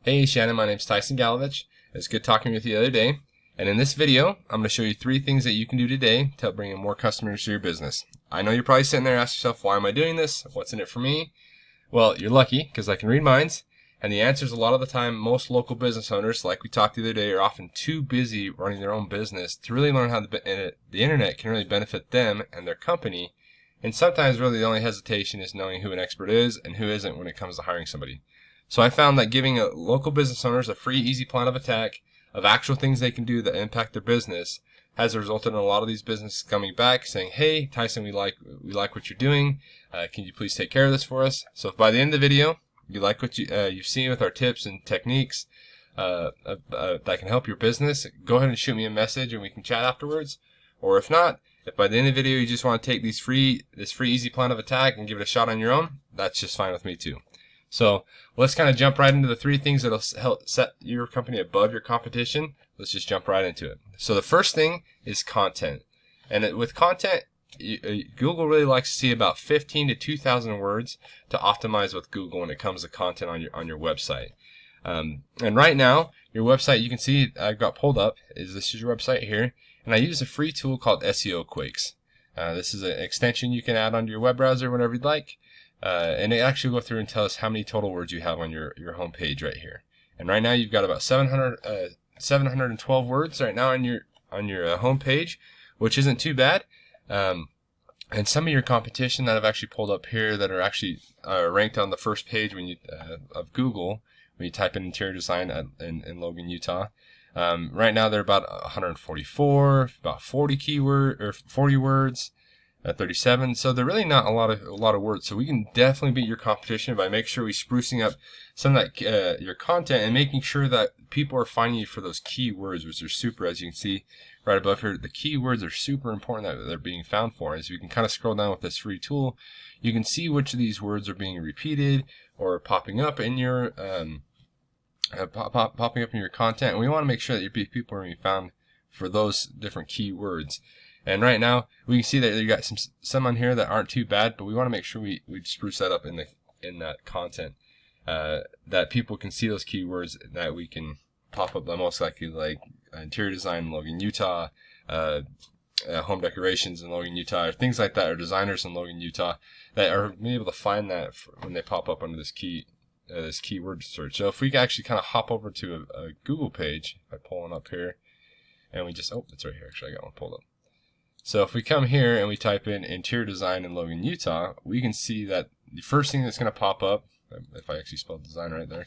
Hey Shannon, my name's Tyson. It's good talking with you the other day. And in this video, I'm going to show you 3 things that you can do today to help bring in more customers to your business. I know you're probably sitting there asking yourself, why am I doing this? What's in it for me? Well, you're lucky because I can read minds. And the answer is a lot of the time, most local business owners, like we talked the other day, are often too busy running their own business to really learn how the internet can really benefit them and their company. And sometimes really the only hesitation is knowing who an expert is and who isn't when it comes to hiring somebody. So I found that giving local business owners a free, easy plan of attack of actual things they can do that impact their business has resulted in a lot of these businesses coming back saying, "Hey, Tyson, we like what you're doing. Can you please take care of this for us?" So if by the end of the video you like what you've seen with our tips and techniques that can help your business, go ahead and shoot me a message and we can chat afterwards. Or if not, if by the end of the video you just want to take this free, easy plan of attack and give it a shot on your own, that's just fine with me too. So let's kind of jump right into the 3 things that'll help set your company above your competition. Let's just jump right into it. So the first thing is content. And with content, Google really likes to see about 15 to 2,000 words to optimize with Google when it comes to content on your website. And right now, your website, you can see I've got pulled up, this is your website here. And I use a free tool called SEO Quakes. This is an extension you can add onto your web browser whenever you'd like. And it actually go through and tell us how many total words you have on your home page right here. And right now you've got about 712 words right now on your home page, which isn't too bad. And some of your competition that I've actually pulled up here that are actually ranked on the first page when you of Google when you type in interior design in Logan, Utah. Right now they're about 144, about 40 words. 37. So they're really not a lot of words. So we can definitely beat your competition by making sure we're sprucing up some of that your content and making sure that people are finding you for those keywords, which are super. As you can see right above here, the keywords are super important that they're being found for. As you can kind of scroll down with this free tool, you can see which of these words are being repeated or popping up in your popping up in your content. And we want to make sure that your people are being found for those different keywords. And right now we can see that you got some on here that aren't too bad, but we want to make sure we spruce that up in that content, that people can see those keywords, that we can pop up the most likely, like interior design in Logan, Utah, home decorations in Logan, Utah, or things like that, or designers in Logan, Utah, that are being able to find that when they pop up under this keyword search. So if we actually kind of hop over to a Google page by pulling up here, and we just it's right here. Actually, I got one pulled up. So if we come here and we type in interior design in Logan, Utah, we can see that the first thing that's going to pop up, if I actually spelled design right there,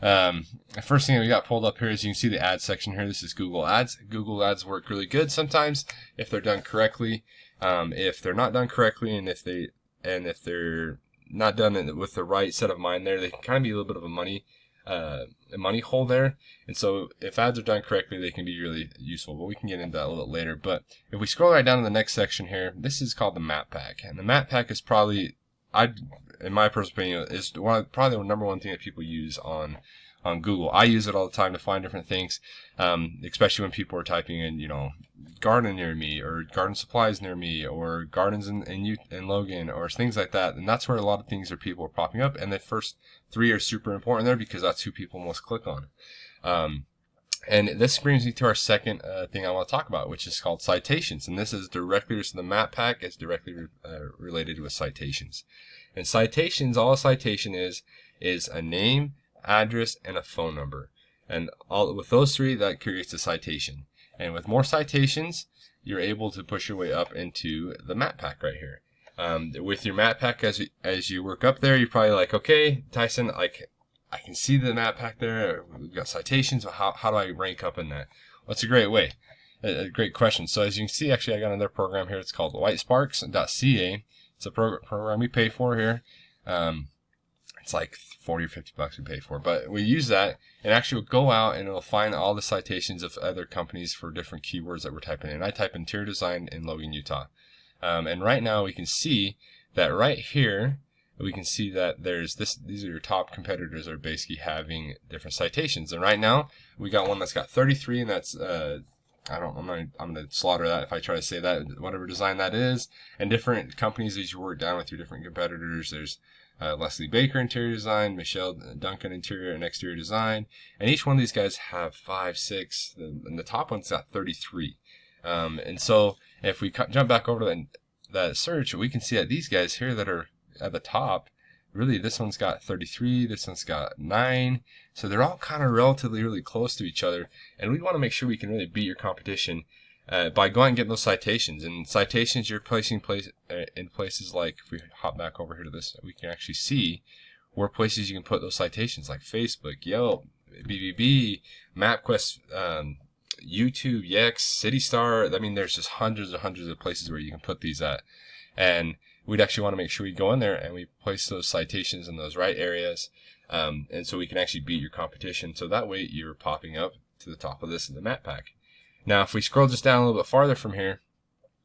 the first thing that we got pulled up here is you can see the ads section here. This is Google Ads. Google Ads work really good sometimes if they're done correctly. If they're not done correctly, and if they're not done with the right set of mind there, they can kind of be a little bit of a money hole there. And so if ads are done correctly, they can be really useful, but we can get into that a little bit later. But if we scroll right down to the next section here, this is called the map pack. And the map pack is probably, in my personal opinion, is probably the number one thing that people use on Google. I use it all the time to find different things, especially when people are typing in, garden near me, or garden supplies near me, or gardens in Logan, or things like that. And that's where a lot of things people are popping up. And the first 3 are super important there because that's who people most click on. And this brings me to our second thing I want to talk about, which is called citations. And this is directly to the map pack. It's directly related with citations. And citations, all a citation is a name, address, and a phone number. And with those 3, that creates a citation. And with more citations, you're able to push your way up into the map pack right here. With your map pack, as you work up there, you're probably like, okay, Tyson, I can see the map pack there. We've got citations. How do I rank up in that? Well, it's a great way. A great question. So as you can see, actually, I got another program here. It's called whitesparks.ca. It's a program we pay for here. It's like 40 or 50 bucks we pay for, but we use that and actually will go out and it'll find all the citations of other companies for different keywords that we're typing in. I type interior design in Logan, Utah. And right now we can see that right here, we can see that these are your top competitors that are basically having different citations. And right now we got one that's got 33, and that's, I'm going to slaughter that if I try to say that, whatever design that is. And different companies as you work down with your different competitors, there's Leslie Baker Interior Design, Michelle Duncan Interior and Exterior Design, and each one of these guys have 5, 6, and the top one's got 33. And so if we jump back over to that search, we can see that these guys here that are at the top, really this one's got 33, this one's got 9, so they're all kind of relatively really close to each other, and we want to make sure we can really beat your competition by going and getting those citations. And citations you're placing in places like, if we hop back over here to this, we can actually see where places you can put those citations like Facebook, Yelp, BBB, MapQuest, YouTube, Yext, CityStar. I mean, there's just hundreds and hundreds of places where you can put these at. And we'd actually want to make sure we go in there and we place those citations in those right areas. And so we can actually beat your competition. So that way you're popping up to the top of this in the map pack. Now, if we scroll just down a little bit farther from here,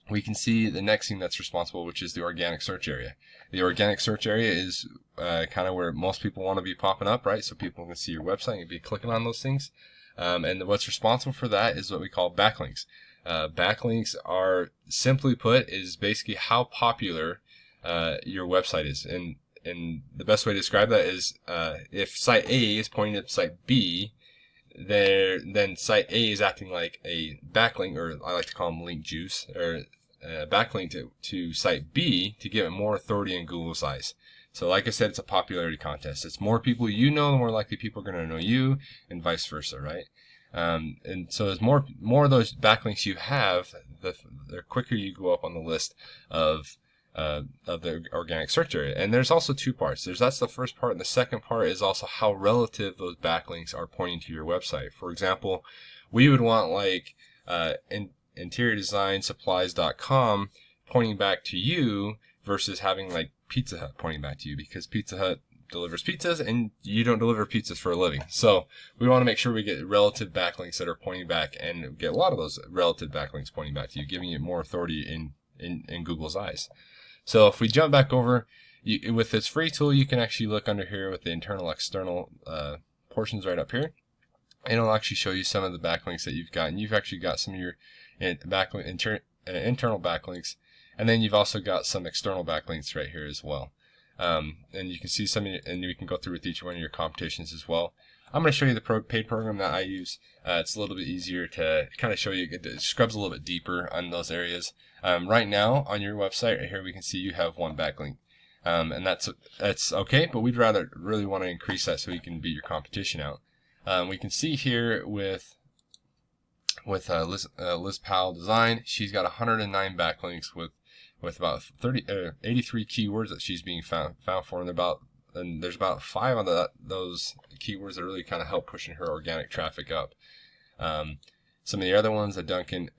we can see the next thing that's responsible, which is the organic search area. The organic search area is kind of where most people want to be popping up, right? So people can see your website and be clicking on those things. And what's responsible for that is what we call backlinks. Backlinks are, simply put, is basically how popular your website is. And the best way to describe that is if site A is pointing to site B, then site A is acting like a backlink, or I like to call them link juice, or backlink to site B to give it more authority in Google's eyes. So like I said, it's a popularity contest. It's more people you know, the more likely people are going to know you, and vice versa, right? And so as more of those backlinks you have, the quicker you go up on the list of the organic search area. And there's also two parts. That's the first part, and the second part is also how relative those backlinks are pointing to your website. For example, we would want like interiordesignSupplies.com pointing back to you versus having like Pizza Hut pointing back to you, because Pizza Hut delivers pizzas and you don't deliver pizzas for a living. So we want to make sure we get relative backlinks that are pointing back, and get a lot of those relative backlinks pointing back to you, giving it more authority in Google's eyes. So if we jump back over, with this free tool, you can actually look under here with the internal external portions right up here, and it'll actually show you some of the backlinks that you've got. And you've actually got some of your internal backlinks, and then you've also got some external backlinks right here as well. And you can see some, and you can go through with each one of your competitions as well. I'm going to show you the paid program that I use. It's a little bit easier to kind of show you. It scrubs a little bit deeper on those areas. Right now on your website right here, we can see you have one backlink. And that's okay, but we'd really want to increase that so you can beat your competition out. We can see here with Liz Powell Design, she's got 109 backlinks with about 83 keywords that she's being found for, and there's about 5 on those keywords that really kind of help pushing her organic traffic up. Some of the other ones, the Duncan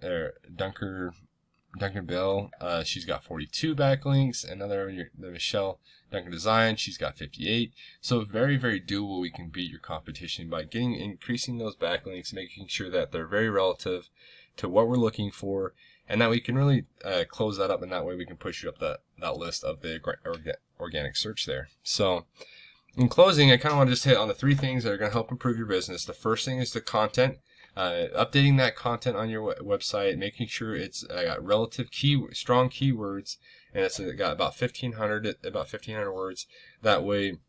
Bell, she's got 42 backlinks. Another, the Michelle Duncan Design, she's got 58. So very, very doable. We can beat your competition by increasing those backlinks, making sure that they're very relative to what we're looking for, and that we can really close that up, and that way we can push you up that list of the organic search there. So in closing, I kind of want to just hit on the 3 things that are going to help improve your business. The first thing is the content. Updating that content on your website, making sure it's got relative strong keywords, and it's got about 1,500 words. That way,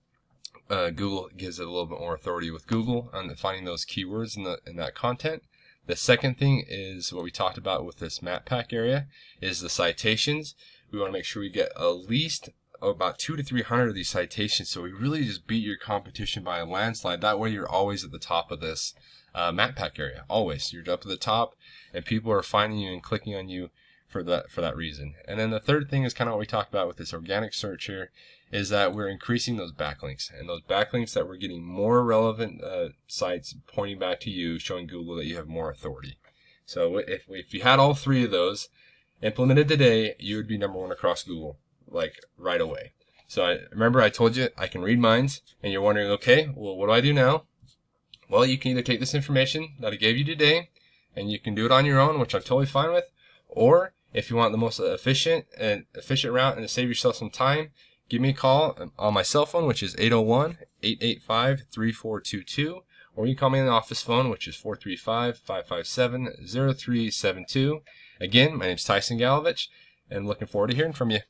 Google gives it a little bit more authority with Google on finding those keywords in that content. The second thing is what we talked about with this map pack area, is the citations. We want to make sure we get at least about 200 to 300 of these citations, so we really just beat your competition by a landslide. That way, you're always at the top of this map pack area. Always, you're up at the top, and people are finding you and clicking on you for that reason. And then the third thing is kind of what we talked about with this organic search here, is that we're increasing those backlinks, and those backlinks that we're getting more relevant sites pointing back to you, showing Google that you have more authority. So if you had all 3 of those implemented today, you would be #1 across Google, like right away. So remember I told you I can read minds, and you're wondering, okay, well, what do I do now? Well, you can either take this information that I gave you today, and you can do it on your own, which I'm totally fine with, or if you want the most efficient route and to save yourself some time, give me a call on my cell phone, which is 801-885-3422, or you can call me on the office phone, which is 435-557-0372. Again, my name is Tyson Galovich, and looking forward to hearing from you.